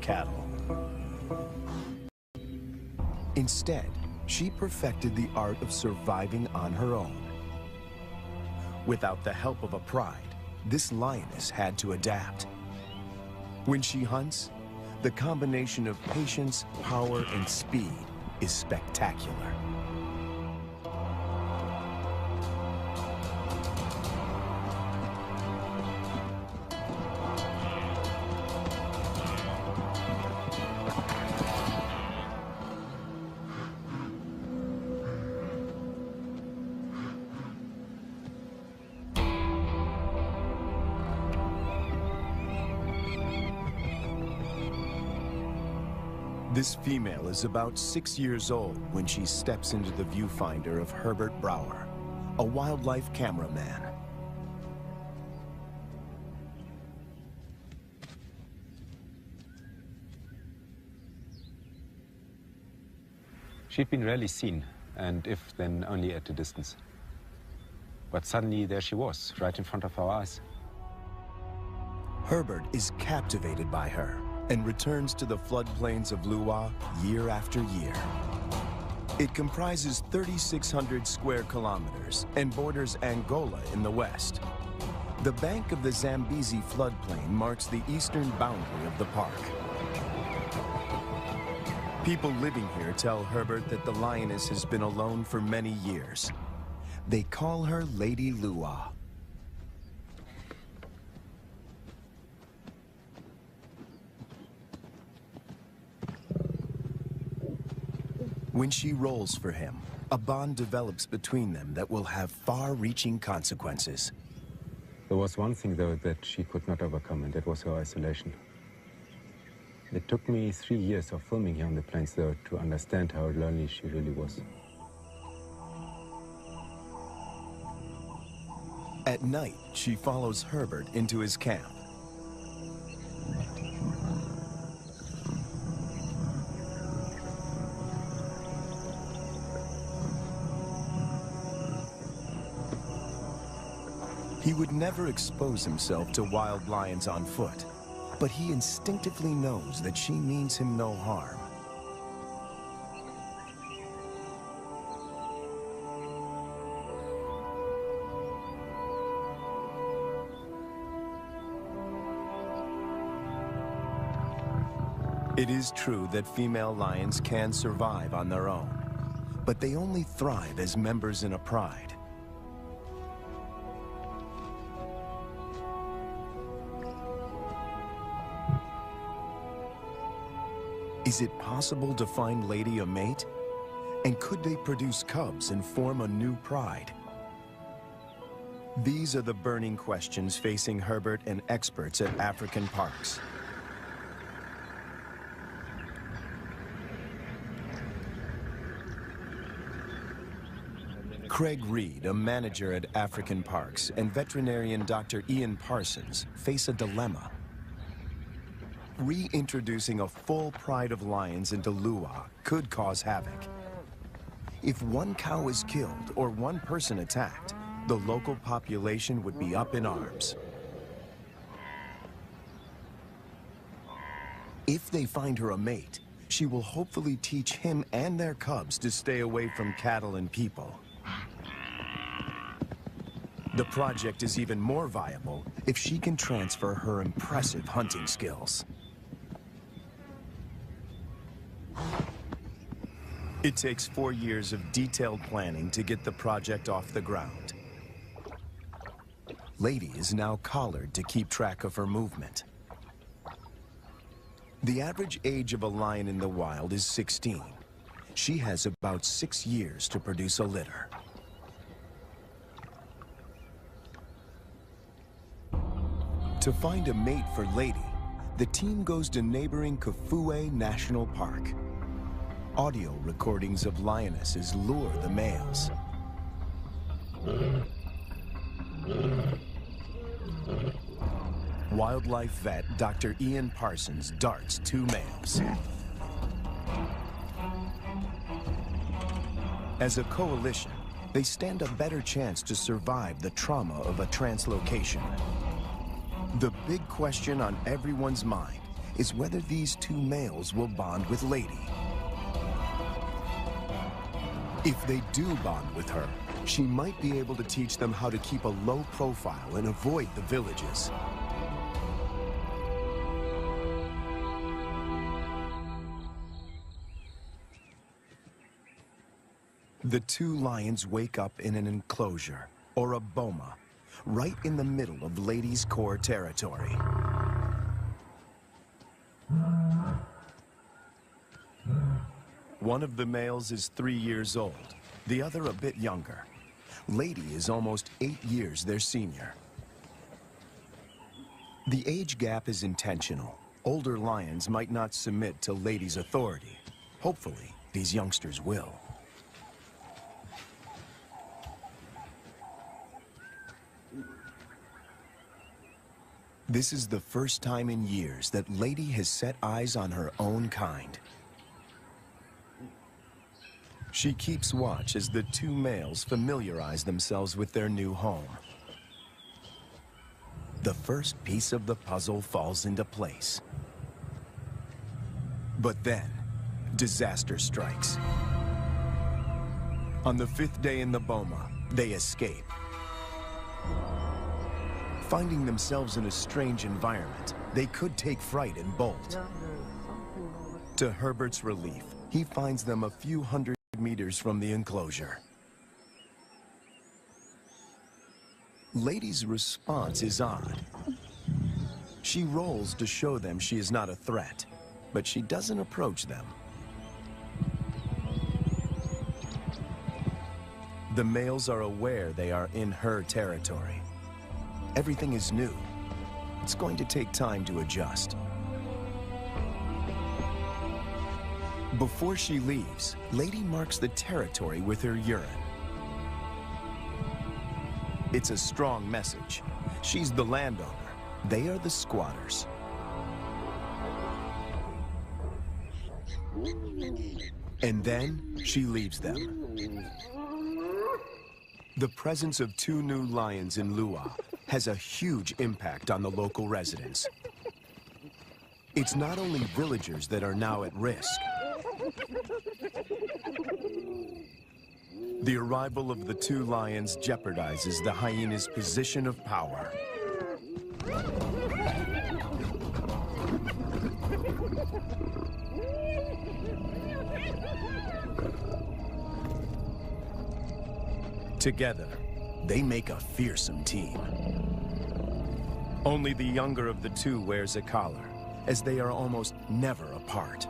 cattle. Instead, she perfected the art of surviving on her own. Without the help of a pride, this lioness had to adapt. When she hunts, the combination of patience, power, and speed is spectacular. This female is about 6 years old when she steps into the viewfinder of Herbert Brouwer, a wildlife cameraman. She'd been rarely seen, and if then only at a distance. But suddenly there she was, right in front of our eyes. Herbert is captivated by her and returns to the floodplains of Luwa year after year. It comprises 3,600 square kilometers and borders Angola in the west. The bank of the Zambezi floodplain marks the eastern boundary of the park. People living here tell Herbert that the lioness has been alone for many years. They call her Lady Luwa. When she rolls for him, a bond develops between them that will have far-reaching consequences. There was one thing, though, that she could not overcome, and that was her isolation. It took me 3 years of filming here on the plains, though, to understand how lonely she really was. At night, she follows Herbert into his camp. He would never expose himself to wild lions on foot, but he instinctively knows that she means him no harm. It is true that female lions can survive on their own, but they only thrive as members in a pride. Is it possible to find Lady a mate? And could they produce cubs and form a new pride? These are the burning questions facing Herbert and experts at African parks. Craig Reed, a manager at African Parks, and veterinarian Dr. Ian Parsons face a dilemma. Reintroducing a full pride of lions into Luwa could cause havoc. If one cow is killed or one person attacked, the local population would be up in arms. If they find her a mate, she will hopefully teach him and their cubs to stay away from cattle and people. The project is even more viable if she can transfer her impressive hunting skills. It takes 4 years of detailed planning to get the project off the ground. Lady is now collared to keep track of her movement. The average age of a lion in the wild is 16. She has about 6 years to produce a litter. To find a mate for Lady, the team goes to neighboring Kafue National Park. Audio recordings of lionesses lure the males. Wildlife vet Dr. Ian Parsons darts 2 males. As a coalition, they stand a better chance to survive the trauma of a translocation. The big question on everyone's mind is whether these two males will bond with Lady. If they do bond with her, she might be able to teach them how to keep a low profile and avoid the villages. The two lions wake up in an enclosure, or a boma, right in the middle of Lady's core territory. One of the males is 3 years old, the other a bit younger. Lady is almost 8 years their senior. The age gap is intentional. Older lions might not submit to Lady's authority. Hopefully, these youngsters will. This is the first time in years that Lady has set eyes on her own kind. She keeps watch as the two males familiarize themselves with their new home. The first piece of the puzzle falls into place. But then, disaster strikes. On the 5th day in the boma, they escape. Finding themselves in a strange environment, they could take fright and bolt. To Herbert's relief, he finds them a few hundred meters from the enclosure. Lady's response is odd. She rolls to show them she is not a threat, but she doesn't approach them. The males are aware they are in her territory. Everything is new. It's going to take time to adjust. Before she leaves, Lady marks the territory with her urine. It's a strong message. She's the landowner. They are the squatters. And then she leaves them. The presence of two new lions in Lua has a huge impact on the local residents. It's not only villagers that are now at risk. The arrival of the two lions jeopardizes the hyena's position of power. Together, they make a fearsome team. Only the younger of the two wears a collar, as they are almost never apart.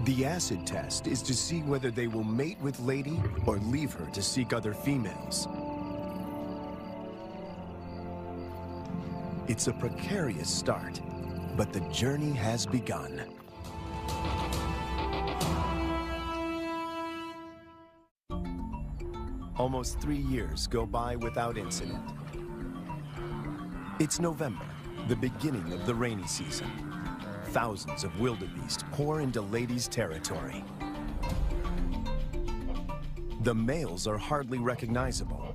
The acid test is to see whether they will mate with Lady or leave her to seek other females. It's a precarious start, but the journey has begun. Almost 3 years go by without incident. It's November, the beginning of the rainy season. Thousands of wildebeest pour into Lady's territory. The males are hardly recognizable.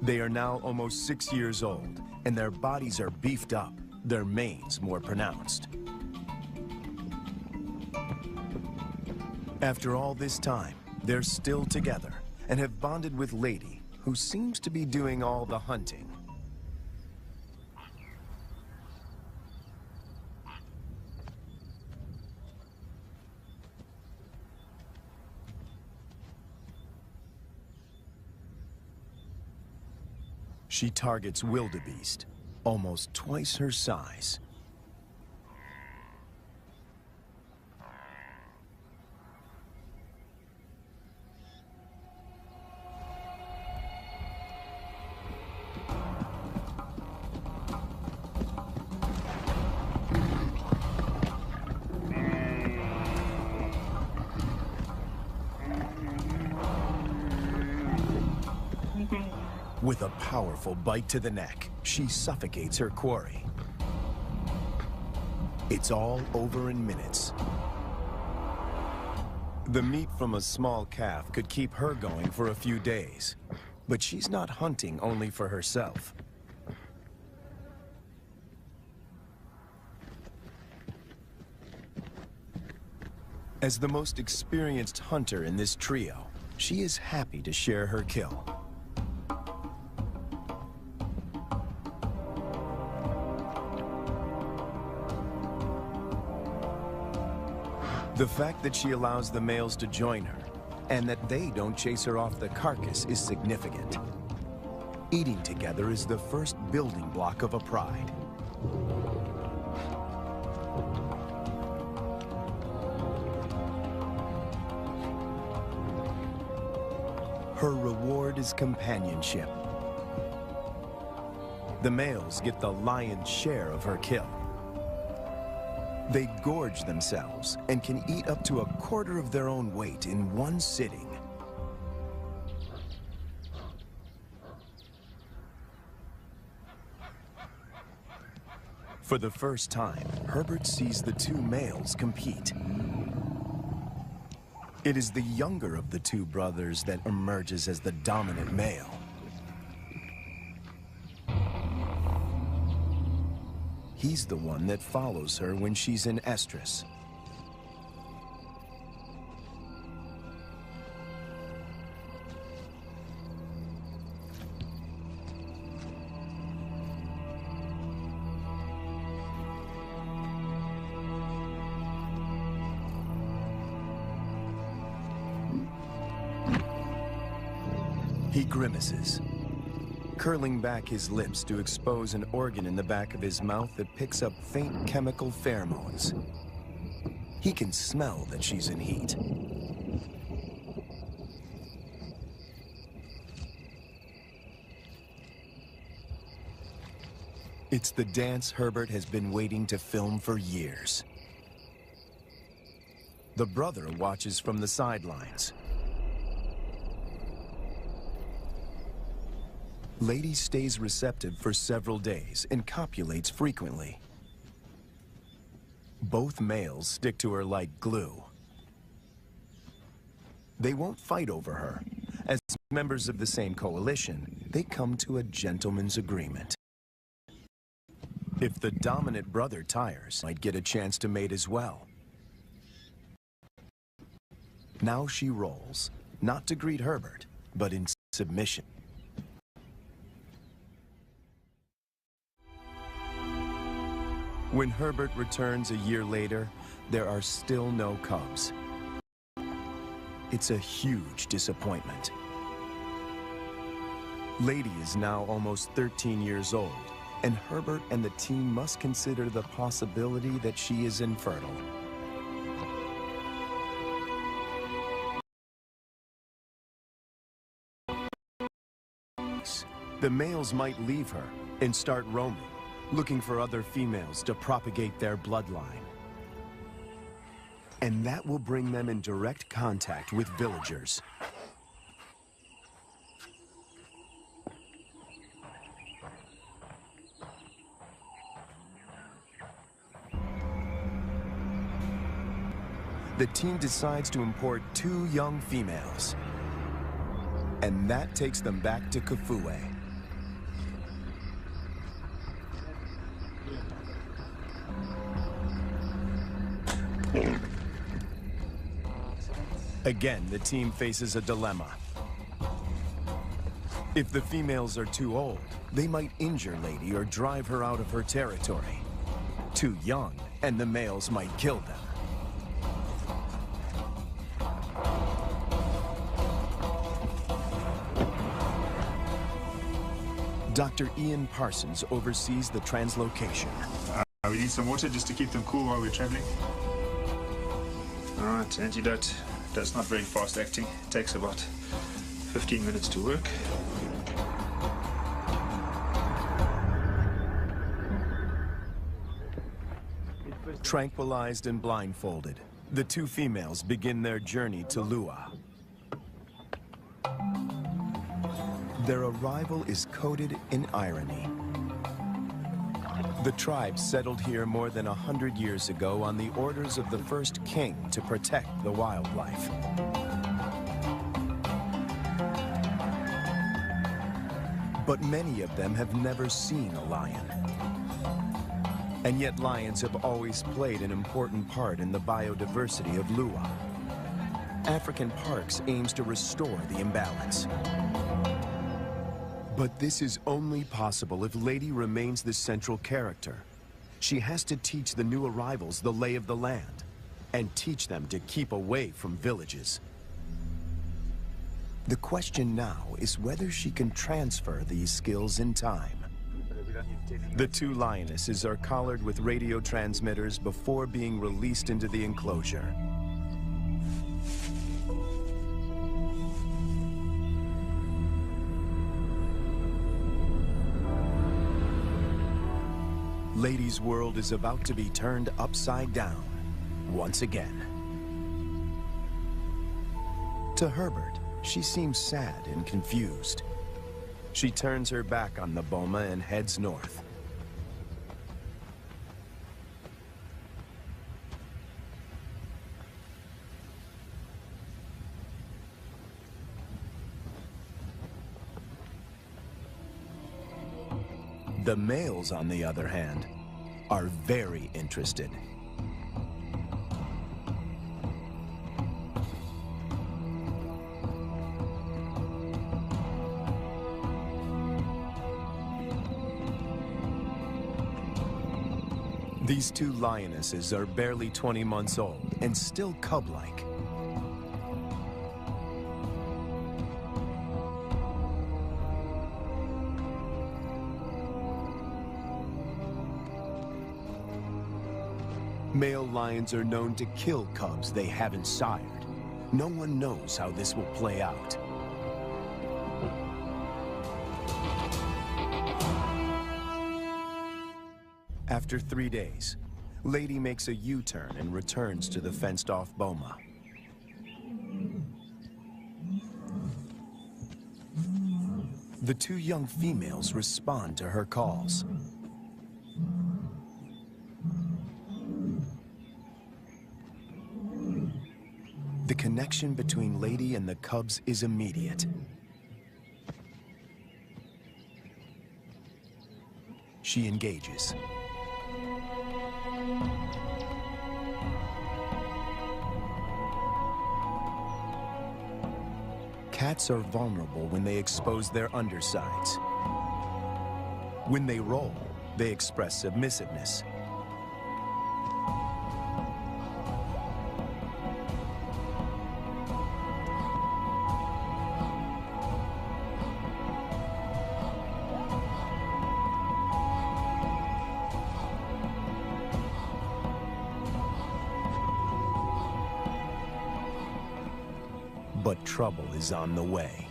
They are now almost 6 years old, and their bodies are beefed up, their manes more pronounced. After all this time, they're still together and have bonded with Lady, who seems to be doing all the hunting. She targets wildebeest, almost twice her size. With a powerful bite to the neck, she suffocates her quarry. It's all over in minutes. The meat from a small calf could keep her going for a few days, but she's not hunting only for herself. As the most experienced hunter in this trio, she is happy to share her kill. The fact that she allows the males to join her, and that they don't chase her off the carcass, is significant. Eating together is the first building block of a pride. Her reward is companionship. The males get the lion's share of her kill. They gorge themselves and can eat up to a quarter of their own weight in one sitting. For the first time, Herbert sees the two males compete. It is the younger of the two brothers that emerges as the dominant male. He's the one that follows her when she's in estrus. He grimaces, curling back his lips to expose an organ in the back of his mouth that picks up faint chemical pheromones. He can smell that she's in heat. It's the dance Herbert has been waiting to film for years. The brother watches from the sidelines. Lady stays receptive for several days and copulates frequently. Both males stick to her like glue. They won't fight over her. As members of the same coalition, they come to a gentleman's agreement. If the dominant brother tires, might get a chance to mate as well. Now she rolls, not to greet Herbert, but in submission. When Herbert returns a year later, there are still no cubs. It's a huge disappointment. Lady is now almost 13 years old, and Herbert and the team must consider the possibility that she is infertile. The males might leave her and start roaming, looking for other females to propagate their bloodline. And that will bring them in direct contact with villagers. The team decides to import 2 young females. And that takes them back to Kafue. Again, the team faces a dilemma. If the females are too old, they might injure Lady or drive her out of her territory. Too young, and the males might kill them. Dr. Ian Parsons oversees the translocation. We need some water just to keep them cool while we're traveling. All right, antidote. That's not very fast acting. It takes about 15 minutes to work. Tranquilized and blindfolded, the 2 females begin their journey to Lua. Their arrival is coded in irony. The tribe settled here more than 100 years ago on the orders of the first king to protect the wildlife. But many of them have never seen a lion. And yet lions have always played an important part in the biodiversity of Lua. African Parks aims to restore the imbalance. But this is only possible if Lady remains the central character. She has to teach the new arrivals the lay of the land, and teach them to keep away from villages. The question now is whether she can transfer these skills in time. The two lionesses are collared with radio transmitters before being released into the enclosure. Lady's world is about to be turned upside down once again. To Herbert, she seems sad and confused. She turns her back on the boma and heads north. The males, on the other hand, are very interested. These two lionesses are barely 20 months old and still cub-like. Male lions are known to kill cubs they haven't sired. No one knows how this will play out. After 3 days, Lady makes a U-turn and returns to the fenced-off boma. The two young females respond to her calls. The connection between Lady and the cubs is immediate. She engages. Cats are vulnerable when they expose their undersides. When they roll, they express submissiveness. But trouble is on the way.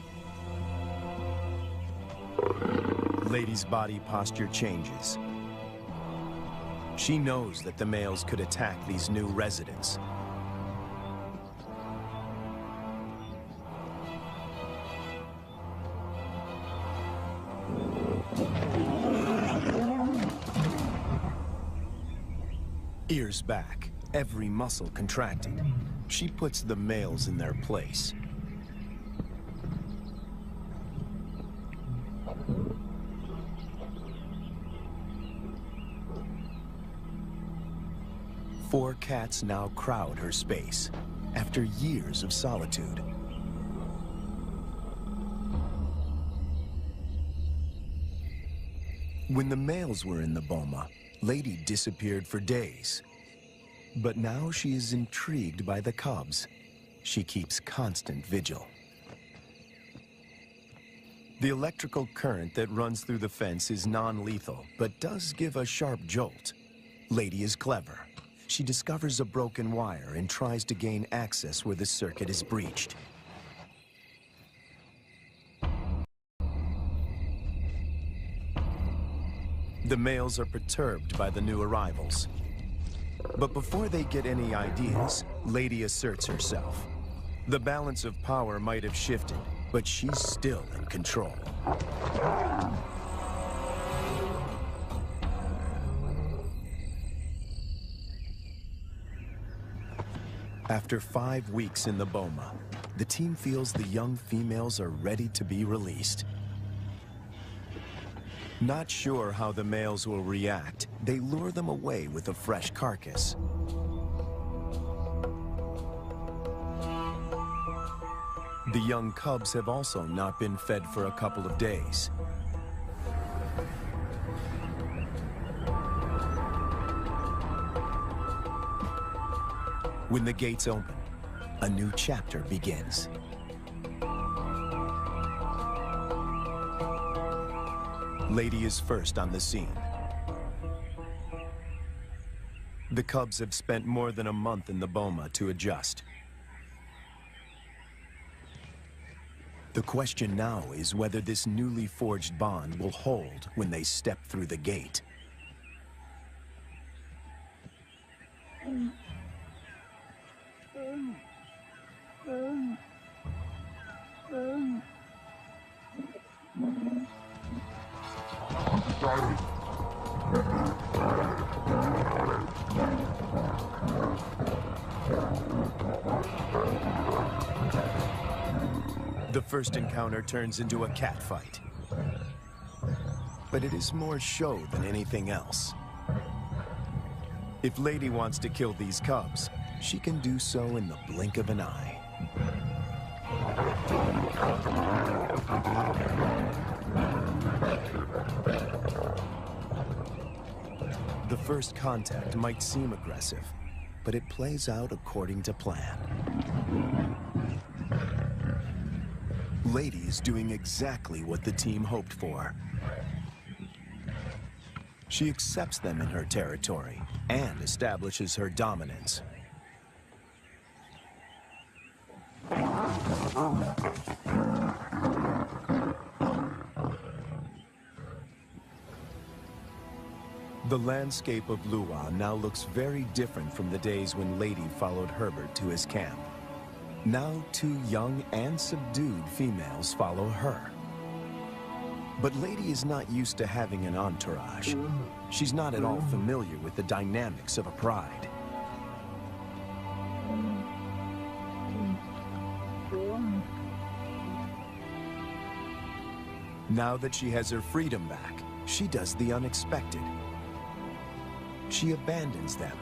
Lady's body posture changes. She knows that the males could attack these new residents. Ears back, every muscle contracted. She puts the males in their place. Four cats now crowd her space, after years of solitude. When the males were in the boma, Lady disappeared for days. But now she is intrigued by the cubs. She keeps constant vigil. The electrical current that runs through the fence is non-lethal, but does give a sharp jolt. Lady is clever. She discovers a broken wire and tries to gain access where the circuit is breached. The males are perturbed by the new arrivals. But before they get any ideas, Lady asserts herself. The balance of power might have shifted, but she's still in control. After 5 weeks in the boma, the team feels the young females are ready to be released. Not sure how the males will react, they lure them away with a fresh carcass. The young cubs have also not been fed for a couple of days. When the gates open, a new chapter begins. Lady is first on the scene. The cubs have spent more than a month in the boma to adjust. The question now is whether this newly forged bond will hold when they step through the gate. The first encounter turns into a catfight. But it is more show than anything else. If Lady wants to kill these cubs, she can do so in the blink of an eye. The first contact might seem aggressive, but it plays out according to plan. Lady is doing exactly what the team hoped for. She accepts them in her territory and establishes her dominance. The landscape of Lua now looks very different from the days when Lady followed Herbert to his camp. Now 2 young and subdued females follow her. But Lady is not used to having an entourage. She's not at all familiar with the dynamics of a pride. Now that she has her freedom back, she does the unexpected. She abandons them.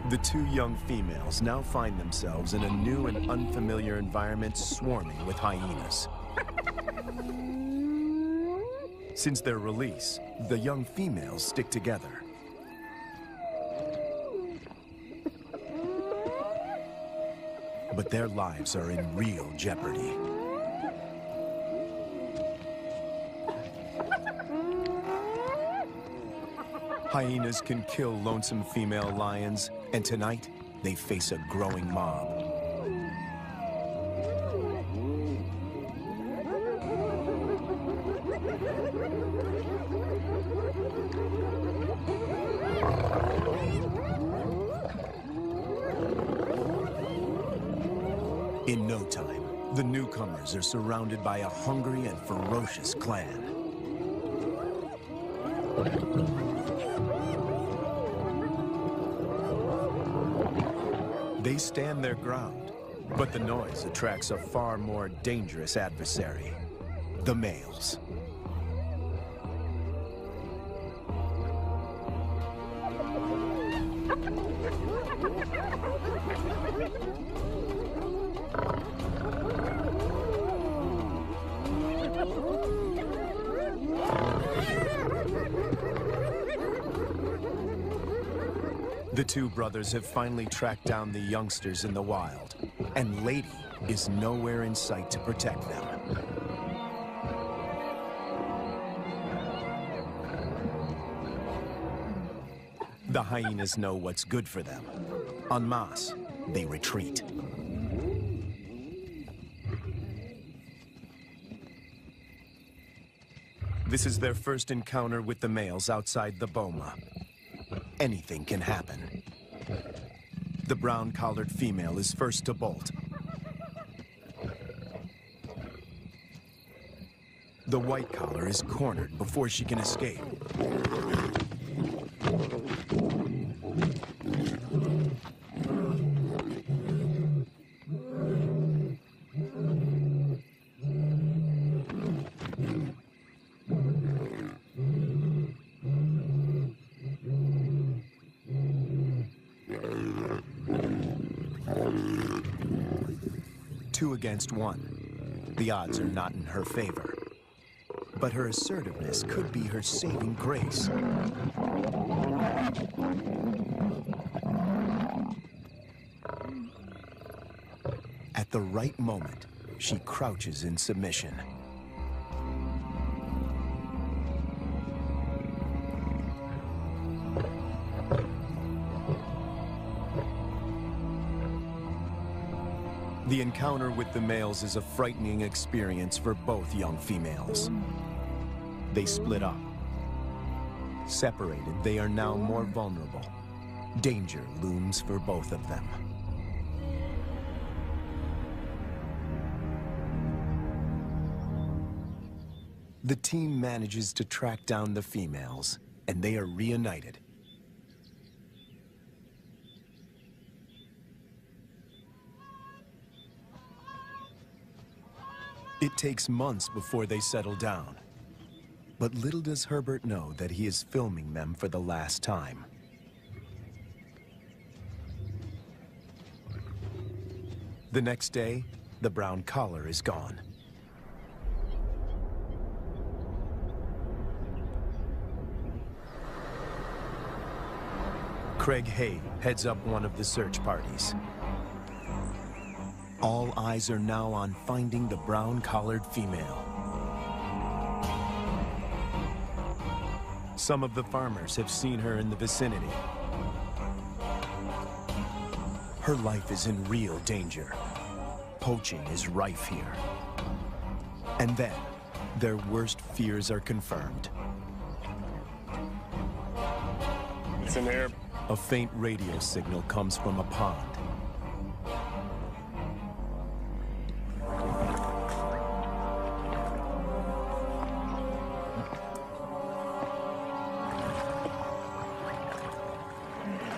The 2 young females now find themselves in a new and unfamiliar environment swarming with hyenas. Since their release, the young females stick together. But their lives are in real jeopardy. Hyenas can kill lonesome female lions, and tonight, they face a growing mob. In no time, the newcomers are surrounded by a hungry and ferocious clan. They stand their ground, but the noise attracts a far more dangerous adversary, the males. The 2 brothers have finally tracked down the youngsters in the wild, and Lady is nowhere in sight to protect them. The hyenas know what's good for them. En masse, they retreat. This is their first encounter with the males outside the boma. Anything can happen. The brown-collared female is first to bolt. The white collar is cornered before she can escape. 2 against 1. The odds are not in her favor. But her assertiveness could be her saving grace. At the right moment, she crouches in submission. The encounter with the males is a frightening experience for both young females. They split up. Separated, they are now more vulnerable. Danger looms for both of them. The team manages to track down the females, and they are reunited. It takes months before they settle down. But little does Herbert know that he is filming them for the last time. The next day, the brown collar is gone. Craig Hay heads up one of the search parties. All eyes are now on finding the brown-collared female. Some of the farmers have seen her in the vicinity. Her life is in real danger. Poaching is rife here. And then, their worst fears are confirmed. It's in there. A faint radio signal comes from a pond.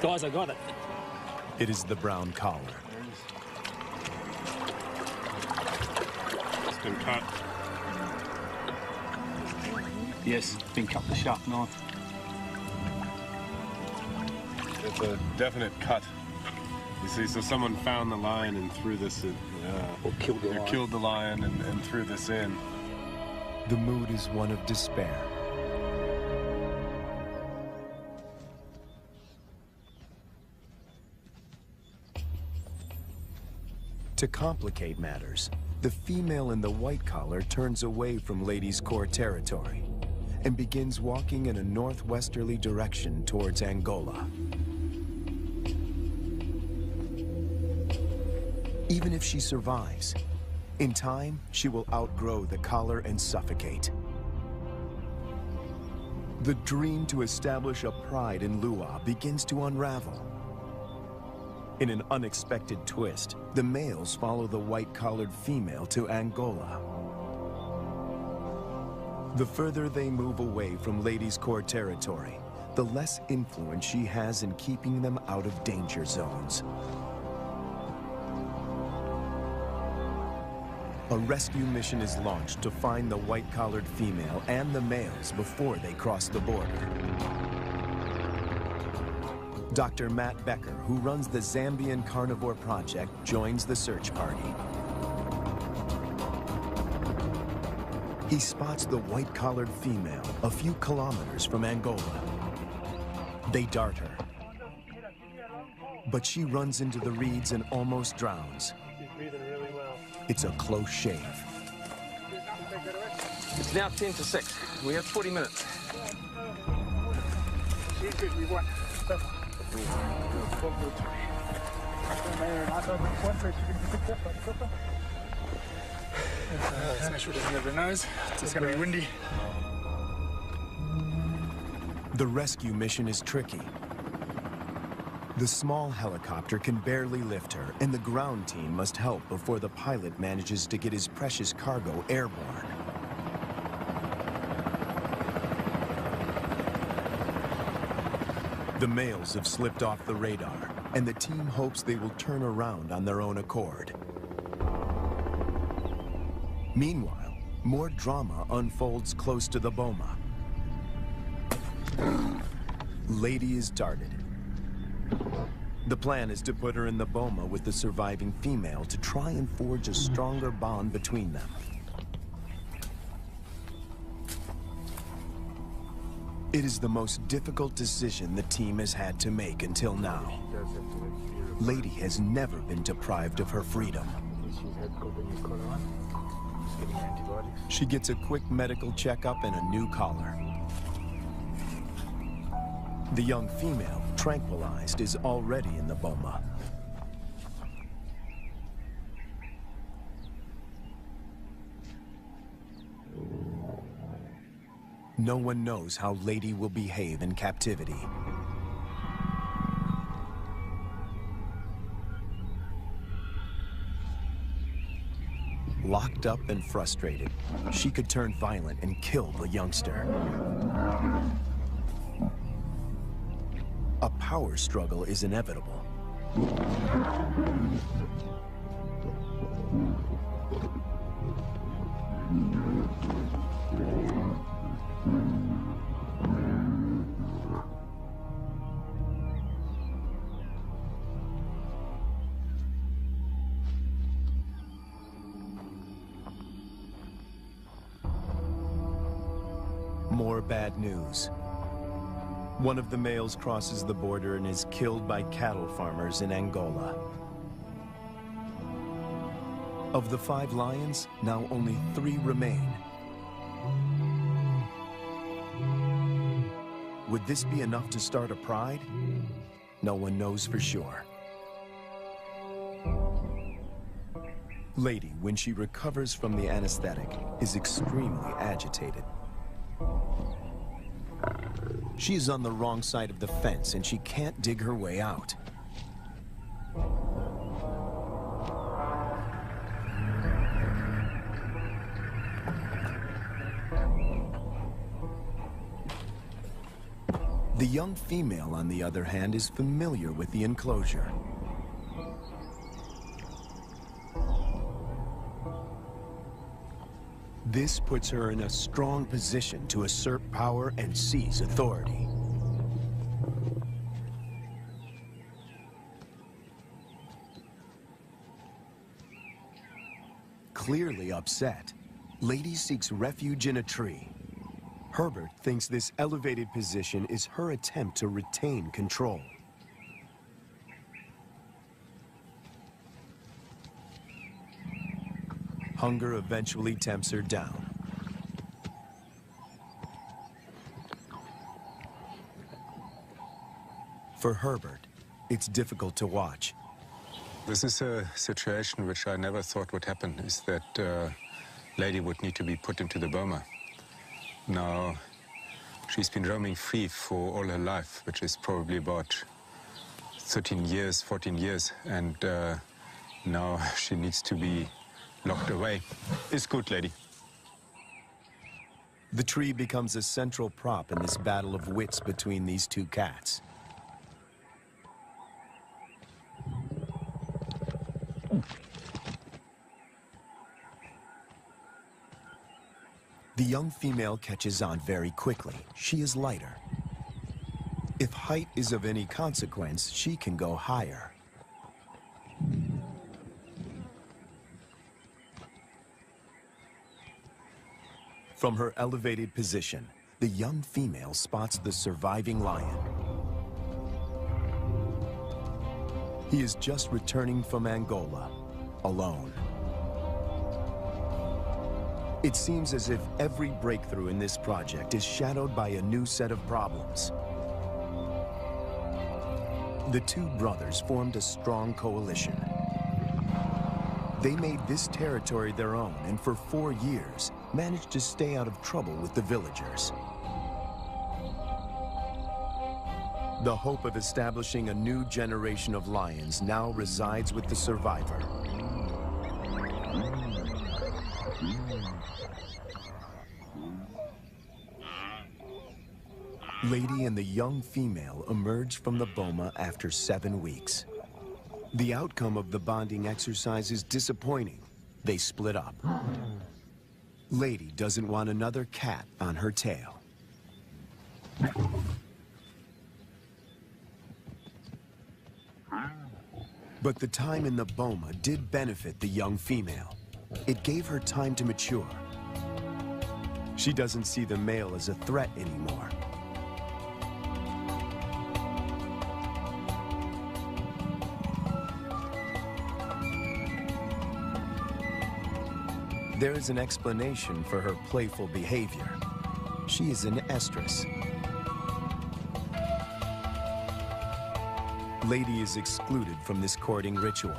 Guys, I got it. It is the brown collar. It's been cut. Yes, been cut with a sharp knife. It's a definite cut. You see, so someone found the lion and threw this in. Or killed the lion. Killed the lion and threw this in. The mood is one of despair. To complicate matters, the female in the white collar turns away from Ladies' Corps territory and begins walking in a northwesterly direction towards Angola. Even if she survives, in time, she will outgrow the collar and suffocate. The dream to establish a pride in Lua begins to unravel. In an unexpected twist, the males follow the white-collared female to Angola. The further they move away from Ladies' Corps territory, the less influence she has in keeping them out of danger zones. A rescue mission is launched to find the white-collared female and the males before they cross the border. Dr. Matt Becker, who runs the Zambian Carnivore Project, joins the search party. He spots the white-collared female a few kilometers from Angola. They dart her. But she runs into the reeds and almost drowns. She's breathing really well. It's a close shave. It's now 10 to 6. We have 40 minutes. Let's make sure it doesn't hit her nose. It's going to be windy. The rescue mission is tricky. The small helicopter can barely lift her, and the ground team must help before the pilot manages to get his precious cargo airborne. The males have slipped off the radar, and the team hopes they will turn around on their own accord. Meanwhile, more drama unfolds close to the boma. Lady is darted. The plan is to put her in the boma with the surviving female to try and forge a stronger bond between them. It is the most difficult decision the team has had to make until now. Lady has never been deprived of her freedom. She gets a quick medical checkup and a new collar. The young female, tranquilized, is already in the boma. No one knows how Lady will behave in captivity. Locked up and frustrated, she could turn violent and kill the youngster. A power struggle is inevitable. More bad news. One of the males crosses the border and is killed by cattle farmers in Angola. Of the 5 lions, now only 3 remain. Would this be enough to start a pride? No one knows for sure. Lady, when she recovers from the anesthetic, is extremely agitated. She is on the wrong side of the fence and she can't dig her way out. The young female, on the other hand, is familiar with the enclosure. This puts her in a strong position to assert power and seize authority. Clearly upset, Lady seeks refuge in a tree. Herbert thinks this elevated position is her attempt to retain control. Hunger eventually tempts her down. For Herbert, it's difficult to watch. This is a situation which I never thought would happen, is that Lady would need to be put into the boma. Now, she's been roaming free for all her life, which is probably about 13 years, 14 years, and now she needs to be locked away. It's good, Lady. The tree becomes a central prop in this battle of wits between these 2 cats. The young female catches on very quickly. She is lighter. If height is of any consequence, she can go higher. From her elevated position, the young female spots the surviving lion. He is just returning from Angola, alone. It seems as if every breakthrough in this project is shadowed by a new set of problems. The 2 brothers formed a strong coalition. They made this territory their own and for 4 years managed to stay out of trouble with the villagers. The hope of establishing a new generation of lions now resides with the survivor. Lady and the young female emerge from the boma after 7 weeks. The outcome of the bonding exercise is disappointing. They split up. Lady doesn't want another cat on her tail. But the time in the boma did benefit the young female. It gave her time to mature. She doesn't see the male as a threat anymore. There is an explanation for her playful behavior. She is an estrus. Lady is excluded from this courting ritual.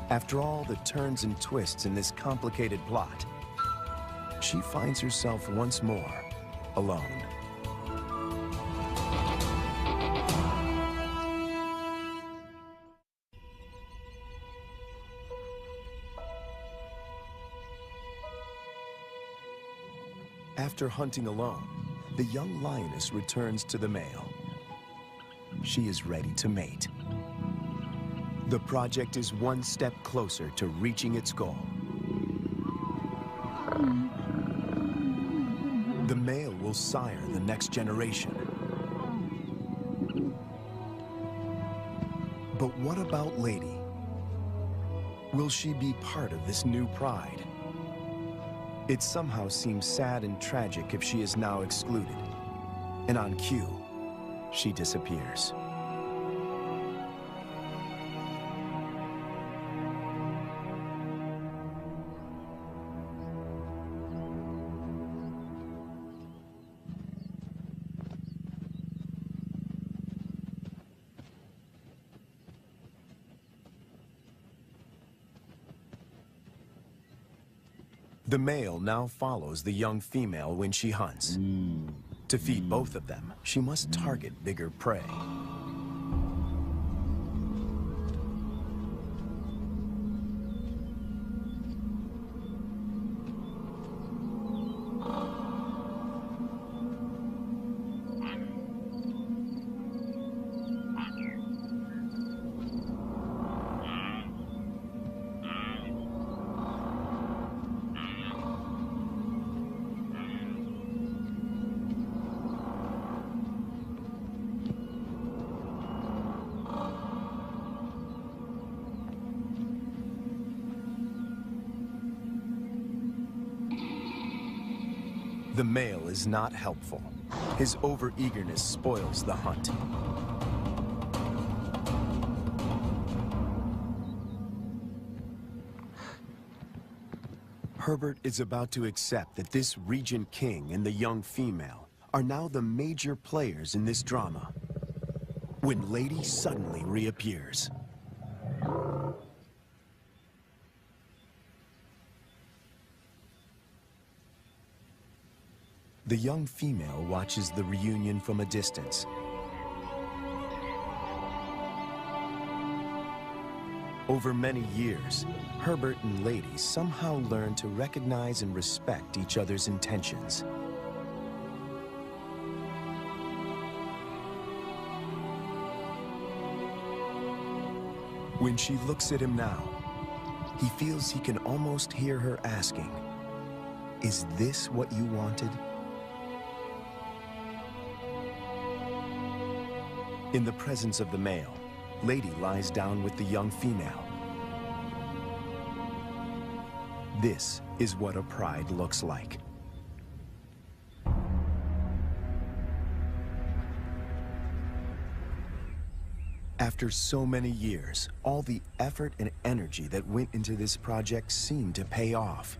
After all the turns and twists in this complicated plot, she finds herself once more alone. After hunting alone, the young lioness returns to the male. She is ready to mate. The project is one step closer to reaching its goal. The male will sire the next generation. But what about Lady? Will she be part of this new pride? It somehow seems sad and tragic if she is now excluded. And on cue, she disappears. The male now follows the young female when she hunts. To feed both of them, she must target bigger prey. The male is not helpful. His overeagerness spoils the hunt. Herbert is about to accept that this Regent King and the young female are now the major players in this drama, when Lady suddenly reappears. The young female watches the reunion from a distance. Over many years, Herbert and Lady somehow learn to recognize and respect each other's intentions. When she looks at him now, he feels he can almost hear her asking, "Is this what you wanted?" In the presence of the male, Lady lies down with the young female. This is what a pride looks like. After so many years, all the effort and energy that went into this project seemed to pay off.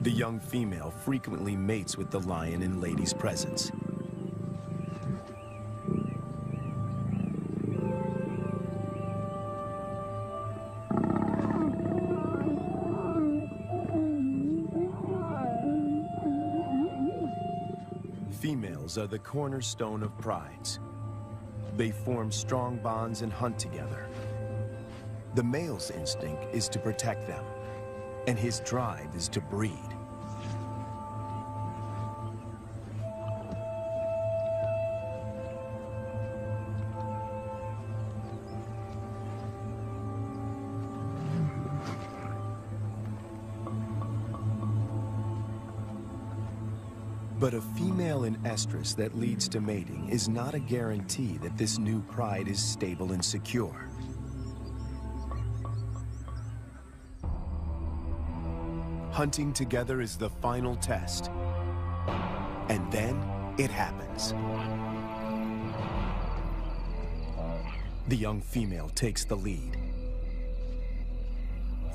The young female frequently mates with the lion in Lady's presence. Females are the cornerstone of prides. They form strong bonds and hunt together. The male's instinct is to protect them, and his drive is to breed. But a female in estrus that leads to mating is not a guarantee that this new pride is stable and secure. Hunting together is the final test. And then it happens. The young female takes the lead.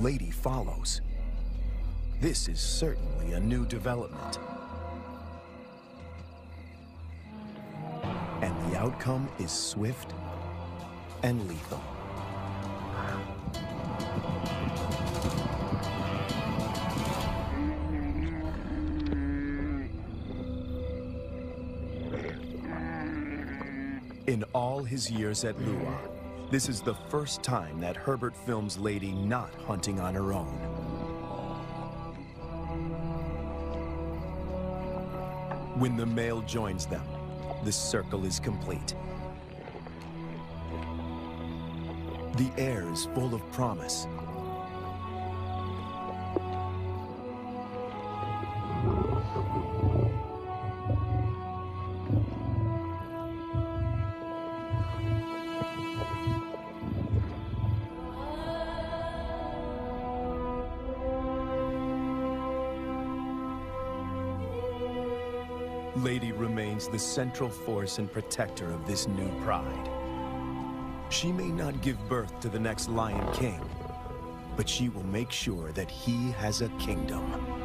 Lady follows. This is certainly a new development. And the outcome is swift and lethal. In all his years at Lua, this is the first time that Herbert films Lady not hunting on her own. When the male joins them, the circle is complete. The air is full of promise. Lady remains the central force and protector of this new pride. She may not give birth to the next Lion King, but she will make sure that he has a kingdom.